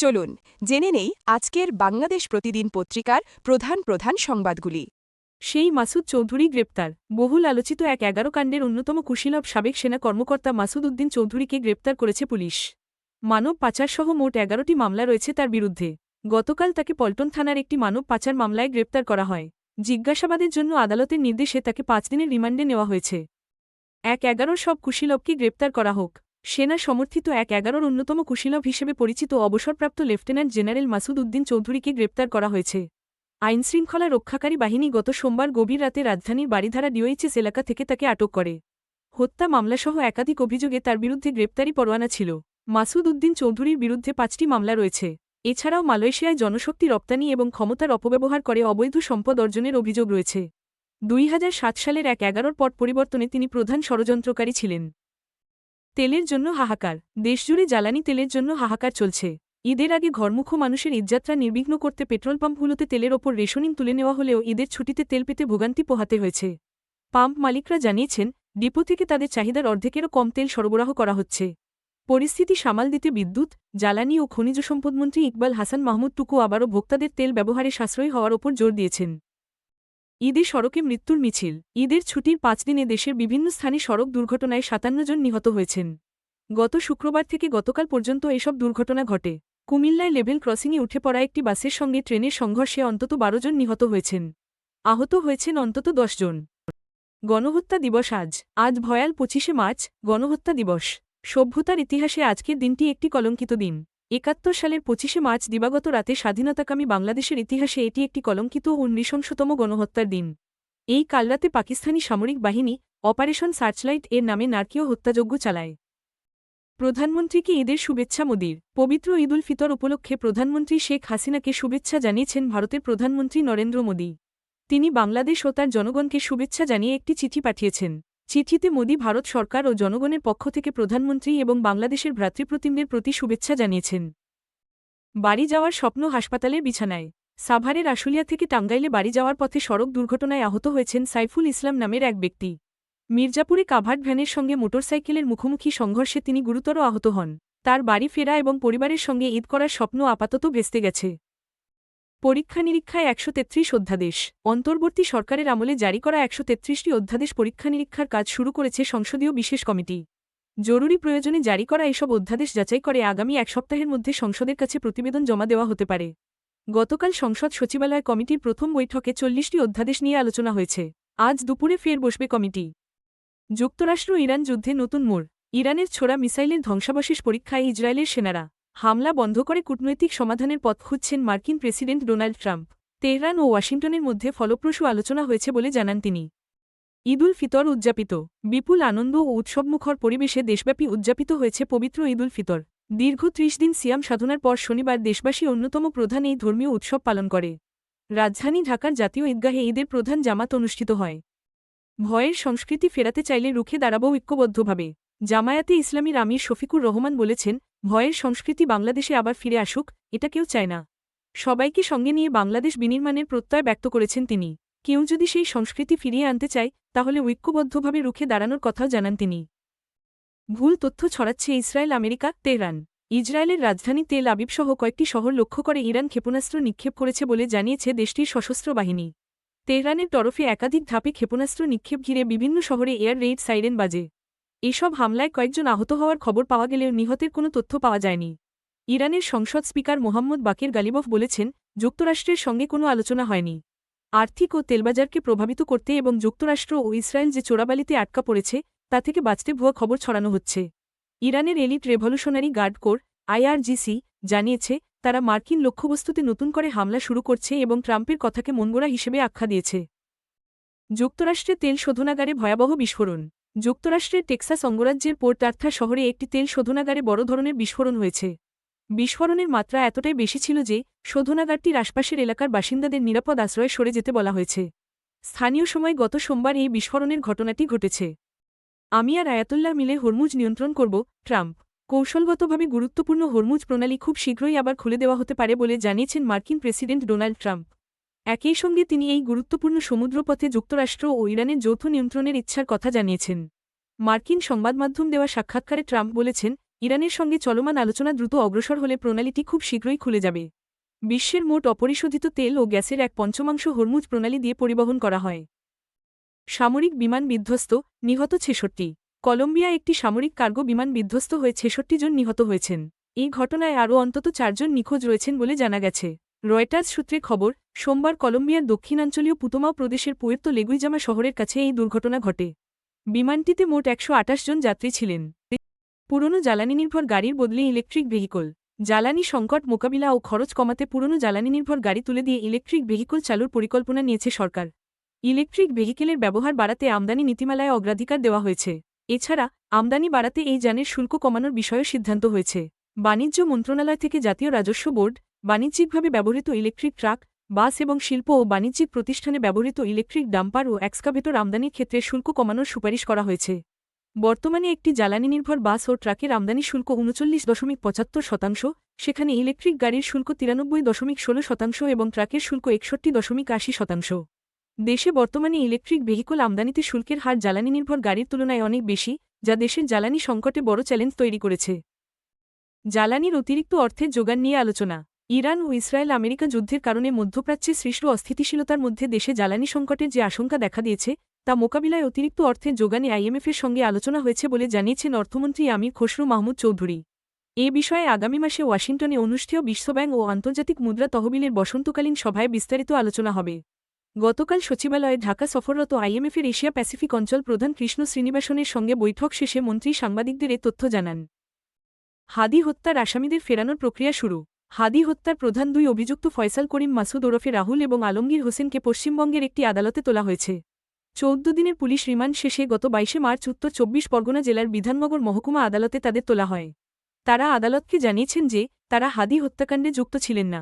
চলুন জেনে নেই আজকের বাংলাদেশ প্রতিদিন পত্রিকার প্রধান প্রধান সংবাদগুলি। সেই মাসুদ চৌধুরী গ্রেপ্তার। বহুল আলোচিত এক ১১ কাণ্ডের অন্যতম কুশীলব সাবেক সেনা কর্মকর্তা মাসুদ উদ্দিন চৌধুরীকে গ্রেপ্তার করেছে পুলিশ। মানব পাচারসহ মোট ১১টি মামলা রয়েছে তার বিরুদ্ধে। গতকাল তাকে পল্টন থানার একটি মানব পাচার মামলায় গ্রেপ্তার করা হয়। জিজ্ঞাসাবাদের জন্য আদালতের নির্দেশে তাকে ৫ দিনের রিমান্ডে নেওয়া হয়েছে। ১/১১ সব কুশীলবকে গ্রেপ্তার করা হোক। সেনা সমর্থিত ১/১১ অন্যতম কুশীলব হিসেবে পরিচিত অবসরপ্রাপ্ত লেফটেন্যান্ট জেনারেল মাসুদ উদ্দিন চৌধুরীকে গ্রেপ্তার করা হয়েছে। আইনশৃঙ্খলা রক্ষাকারী বাহিনী গত সোমবার গভীর রাতে রাজধানীর বারিধারা ডিওএইচএস এলাকা থেকে তাকে আটক করে। হত্যা মামলাসহ একাধিক অভিযোগে তার বিরুদ্ধে গ্রেপ্তারি পরোয়ানা ছিল। মাসুদ উদ্দিন চৌধুরীর বিরুদ্ধে ৫টি মামলা রয়েছে। এছাড়াও মালয়েশিয়ায় জনশক্তি রপ্তানি এবং ক্ষমতার অপব্যবহার করে অবৈধ সম্পদ অর্জনের অভিযোগ রয়েছে। ২০০৭ সালের ১/১১ পট পরিবর্তনে তিনি প্রধান ষড়যন্ত্রকারী ছিলেন। তেলের জন্য হাহাকার। দেশজুড়ে জ্বালানি তেলের জন্য হাহাকার চলছে। ঈদের আগে ঘরমুখো মানুষের ঈদযাত্রা নির্বিঘ্ন করতে পেট্রোল পাম্পগুলোতে তেলের ওপর রেশনিং তুলে নেওয়া হলেও ঈদের ছুটিতে তেল পেতে ভোগান্তি পোহাতে হয়েছে। পাম্প মালিকরা জানিয়েছেন, ডিপো থেকে তাদের চাহিদার অর্ধেকেরও কম তেল সরবরাহ করা হচ্ছে। পরিস্থিতি সামাল দিতে বিদ্যুৎ, জ্বালানি ও খনিজ সম্পদমন্ত্রী ইকবাল হাসান মাহমুদ টুকু আবারও ভোক্তাদের তেল ব্যবহারে সাশ্রয়ী হওয়ার ওপর জোর দিয়েছেন। ঈদে সড়কে মৃত্যুর মিছিল। ঈদের ছুটির ৫ দিনে দেশের বিভিন্ন স্থানে সড়ক দুর্ঘটনায় ৫৭ জন নিহত হয়েছেন। গত শুক্রবার থেকে গতকাল পর্যন্ত এসব দুর্ঘটনা ঘটে। কুমিল্লায় লেভেল ক্রসিংয়ে উঠে পড়া একটি বাসের সঙ্গে ট্রেনের সংঘর্ষে অন্তত ১২ জন নিহত হয়েছেন। আহত হয়েছেন অন্তত ১০ জন। গণহত্যা দিবস আজ ভয়াল ২৫শে মার্চ, গণহত্যা দিবস। সভ্যতার ইতিহাসে আজকের দিনটি একটি কলঙ্কিত দিন। ৭১ সালের ২৫শে মার্চ দিবাগত রাতে স্বাধীনতাকামী বাংলাদেশের ইতিহাসে এটি একটি কলঙ্কিত ও নৃশংসতম গণহত্যার দিন। এই কালরাতে পাকিস্তানি সামরিক বাহিনী অপারেশন সার্চলাইট এর নামে নারকীয় হত্যাযজ্ঞ চালায়। প্রধানমন্ত্রীকে ঈদের শুভেচ্ছা মোদির। পবিত্র ঈদ উল ফিতর উপলক্ষে প্রধানমন্ত্রী শেখ হাসিনাকে শুভেচ্ছা জানিয়েছেন ভারতের প্রধানমন্ত্রী নরেন্দ্র মোদি। তিনি বাংলাদেশ ও তার জনগণকে শুভেচ্ছা জানিয়ে একটি চিঠি পাঠিয়েছেন। চিঠিতে মোদি ভারত সরকার ও জনগণের পক্ষ থেকে প্রধানমন্ত্রী এবং বাংলাদেশের ভ্রাতৃপ্রতিমদের প্রতি শুভেচ্ছা জানিয়েছেন। বাড়ি যাওয়ার স্বপ্ন হাসপাতালের বিছানায়। সাভারের আশুলিয়া থেকে টাঙ্গাইলে বাড়ি যাওয়ার পথে সড়ক দুর্ঘটনায় আহত হয়েছেন সাইফুল ইসলাম নামের এক ব্যক্তি। মির্জাপুরে কাভার্ড ভ্যানের সঙ্গে মোটরসাইকেলের মুখোমুখি সংঘর্ষে তিনি গুরুতর আহত হন। তার বাড়ি ফেরা এবং পরিবারের সঙ্গে ঈদ করার স্বপ্ন আপাতত ভেস্তে গেছে। পরীক্ষা নিরীক্ষায় ১৩৩ অধ্যাদেশ। অন্তর্বর্তী সরকারের আমলে জারি করা ১৩৩টি অধ্যাদেশ পরীক্ষা নিরীক্ষার কাজ শুরু করেছে সংসদীয় বিশেষ কমিটি। জরুরি প্রয়োজনে জারি করা এসব অধ্যাদেশ যাচাই করে আগামী ১ সপ্তাহের মধ্যে সংসদের কাছে প্রতিবেদন জমা দেওয়া হতে পারে। গতকাল সংসদ সচিবালয় কমিটির প্রথম বৈঠকে ৪০টি অধ্যাদেশ নিয়ে আলোচনা হয়েছে। আজ দুপুরে ফের বসবে কমিটি। যুক্তরাষ্ট্র ইরান যুদ্ধে নতুন মোড়। ইরানের ছোড়া মিসাইলের ধ্বংসাবশেষ পরীক্ষায় ইসরায়েলের সেনারা। হামলা বন্ধ করে কূটনৈতিক সমাধানের পথ খুঁজছেন মার্কিন প্রেসিডেন্ট ডোনাল্ড ট্রাম্প। তেহরান ও ওয়াশিংটনের মধ্যে ফলপ্রসূ আলোচনা হয়েছে বলে জানান তিনি। ঈদ উল ফিতর উদযাপিত। বিপুল আনন্দ ও উৎসবমুখর পরিবেশে দেশব্যাপী উদযাপিত হয়েছে পবিত্র ঈদ উল ফিতর। দীর্ঘ ৩০ দিন সিয়াম সাধনার পর শনিবার দেশবাসী অন্যতম প্রধান এই ধর্মীয় উৎসব পালন করে। রাজধানী ঢাকার জাতীয় ঈদগাহে ঈদের প্রধান জামাত অনুষ্ঠিত হয়। ভয়ের সংস্কৃতি ফেরাতে চাইলে রুখে দাঁড়াবো ঐক্যবদ্ধভাবে। জামায়াতে ইসলামীর আমির শফিকুর রহমান বলেছেন, ভয়ের সংস্কৃতি বাংলাদেশে আবার ফিরে আসুক, এটা কেউ চায় না। সবাইকে সঙ্গে নিয়ে বাংলাদেশ বিনির্মাণের প্রত্যয় ব্যক্ত করেছেন তিনি। কেউ যদি সেই সংস্কৃতি ফিরিয়ে আনতে চায়, তাহলে ঐক্যবদ্ধভাবে রুখে দাঁড়ানোর কথাও জানান তিনি। ভুল তথ্য ছড়াচ্ছে ইসরায়েল আমেরিকা। তেহরান। ইসরায়েলের রাজধানী তেল আবিব সহ কয়েকটি শহর লক্ষ্য করে ইরান ক্ষেপণাস্ত্র নিক্ষেপ করেছে বলে জানিয়েছে দেশটির সশস্ত্র বাহিনী। তেহরানের তরফে একাধিক ধাপে ক্ষেপণাস্ত্র নিক্ষেপ ঘিরে বিভিন্ন শহরে এয়ার রেইড সাইরেন বাজে। এসব হামলায় কয়েকজন আহত হওয়ার খবর পাওয়া গেলেও নিহতের কোনো তথ্য পাওয়া যায়নি। ইরানের সংসদ স্পিকার মোহাম্মদ বাকের গালিবফ বলেছেন, যুক্তরাষ্ট্রের সঙ্গে কোনো আলোচনা হয়নি। আর্থিক ও তেলবাজারকে প্রভাবিত করতে এবং যুক্তরাষ্ট্র ও ইসরায়েল যে চোরাবালিতে আটকা পড়েছে, তা থেকে বাঁচতে ভুয়া খবর ছড়ানো হচ্ছে। ইরানের elite revolutionary guard corps IRGC জানিয়েছে, তারা মার্কিন লক্ষ্যবস্তুতে নতুন করে হামলা শুরু করছে এবং ট্রাম্পের কথাকে মনগড়া হিসেবে আখ্যা দিয়েছে। যুক্তরাষ্ট্রে তেল শোধনাগারে ভয়াবহ বিস্ফোরণ। যুক্তরাষ্ট্রের টেক্সাস অঙ্গরাজ্যের পোর্ট আর্থার শহরে একটি তেল শোধনাগারে বড় ধরনের বিস্ফোরণ হয়েছে। বিস্ফোরণের মাত্রা এতটাই বেশি ছিল যে শোধনাগারটির আশপাশের এলাকার বাসিন্দাদের নিরাপদ আশ্রয়ে সরে যেতে বলা হয়েছে। স্থানীয় সময় গত সোমবার এই বিস্ফোরণের ঘটনাটি ঘটেছে। আমি আর আয়াতুল্লাহ মিলে হরমুজ নিয়ন্ত্রণ করব, ট্রাম্প। কৌশলগতভাবে গুরুত্বপূর্ণ হরমুজ প্রণালী খুব শীঘ্রই আবার খুলে দেওয়া হতে পারে বলে জানিয়েছেন মার্কিন প্রেসিডেন্ট ডোনাল্ড ট্রাম্প। একই সঙ্গে তিনি এই গুরুত্বপূর্ণ সমুদ্রপথে যুক্তরাষ্ট্র ও ইরানের যৌথ নিয়ন্ত্রণের ইচ্ছার কথা জানিয়েছেন। মার্কিন সংবাদমাধ্যম দেওয়া সাক্ষাৎকারে ট্রাম্প বলেছেন, ইরানের সঙ্গে চলমান আলোচনা দ্রুত অগ্রসর হলে প্রণালীটি খুব শীঘ্রই খুলে যাবে। বিশ্বের মোট অপরিশোধিত তেল ও গ্যাসের এক পঞ্চমাংশ হরমুজ প্রণালী দিয়ে পরিবহন করা হয়। সামরিক বিমান বিধ্বস্ত, নিহত ৬৬। কলম্বিয়া একটি সামরিক কার্গো বিমান বিধ্বস্ত হয়ে ৬৬ জন নিহত হয়েছেন। এই ঘটনায় আরও অন্তত ৪ জন নিখোঁজ রয়েছেন বলে জানা গেছে। রয়টার্স সূত্রে খবর, সোমবার কলম্বিয়ার দক্ষিণাঞ্চলীয় পুতোমাও প্রদেশের পুয়ের্তো লেগুইজামা শহরের কাছে এই দুর্ঘটনা ঘটে। বিমানটিতে মোট ১২৮ জন যাত্রী ছিলেন। পুরনো জ্বালানি নির্ভর গাড়ির বদলে ইলেকট্রিক ভেহিকল। জ্বালানি সংকট মোকাবিলা ও খরচ কমাতে পুরনো জ্বালানি নির্ভর গাড়ি তুলে দিয়ে ইলেকট্রিক ভেহিকল চালুর পরিকল্পনা নিয়েছে সরকার। ইলেকট্রিক ভেহিকেলের ব্যবহার বাড়াতে আমদানি নীতিমালায় অগ্রাধিকার দেওয়া হয়েছে। এছাড়া আমদানি বাড়াতে এই যানের শুল্ক কমানোর বিষয়েও সিদ্ধান্ত হয়েছে। বাণিজ্য মন্ত্রণালয় থেকে জাতীয় রাজস্ব বোর্ড, বাণিজ্যিকভাবে ব্যবহৃত ইলেকট্রিক ট্রাক, বাস এবং শিল্প ও বাণিজ্যিক প্রতিষ্ঠানে ব্যবহৃত ইলেকট্রিক ডাম্পার ও এক্সকাভেটর আমদানির ক্ষেত্রে শুল্ক কমানোর সুপারিশ করা হয়েছে। বর্তমানে একটি জ্বালানি নির্ভর বাস ও ট্রাকের আমদানি শুল্ক ৩৯.৭৫%, সেখানে ইলেকট্রিক গাড়ির শুল্ক ৯৩.১৬% এবং ট্রাকের শুল্ক ৬১.৮০%। দেশে বর্তমানে ইলেকট্রিক ভেহিকল আমদানিতে শুল্কের হার জ্বালানি নির্ভর গাড়ির তুলনায় অনেক বেশি, যা দেশের জ্বালানি সংকটে বড় চ্যালেঞ্জ তৈরি করেছে। জ্বালানির অতিরিক্ত অর্থের যোগান নিয়ে আলোচনা। ইরান ও ইসরায়েল আমেরিকা যুদ্ধের কারণে মধ্যপ্রাচ্যে সৃষ্ট অস্থিতিশীলতার মধ্যে দেশে জ্বালানি সংকটের যে আশঙ্কা দেখা দিয়েছে, তা মোকাবিলায় অতিরিক্ত অর্থের যোগানে আইএমএফের সঙ্গে আলোচনা হয়েছে বলে জানিয়েছেন অর্থমন্ত্রী আমির খসরু মাহমুদ চৌধুরী। এ বিষয়ে আগামী মাসে ওয়াশিংটনে অনুষ্ঠেয় বিশ্বব্যাংক ও আন্তর্জাতিক মুদ্রা তহবিলের বসন্তকালীন সভায় বিস্তারিত আলোচনা হবে। গতকাল সচিবালয়ে ঢাকা সফররত আইএমএফের এশিয়া প্যাসিফিক অঞ্চল প্রধান কৃষ্ণ শ্রীনিবাসনের সঙ্গে বৈঠক শেষে মন্ত্রী সাংবাদিকদের এ তথ্য জানান। হাদি হত্যার আসামিদের ফেরানোর প্রক্রিয়া শুরু। হাদি হত্যার প্রধান দুই অভিযুক্ত ফয়সাল করিম মাসুদ ওরফে রাহুল এবং আলমগীর হোসেনকে পশ্চিমবঙ্গের একটি আদালতে তোলা হয়েছে। ১৪ দিনের পুলিশ রিমান্ড শেষে গত ২২ মার্চ উত্তর ২৪ পরগনা জেলার বিধাননগর মহকুমা আদালতে তাদের তোলা হয়। তারা আদালতকে জানিয়েছেন যে, তারা হাদি হত্যাকাণ্ডে যুক্ত ছিলেন না।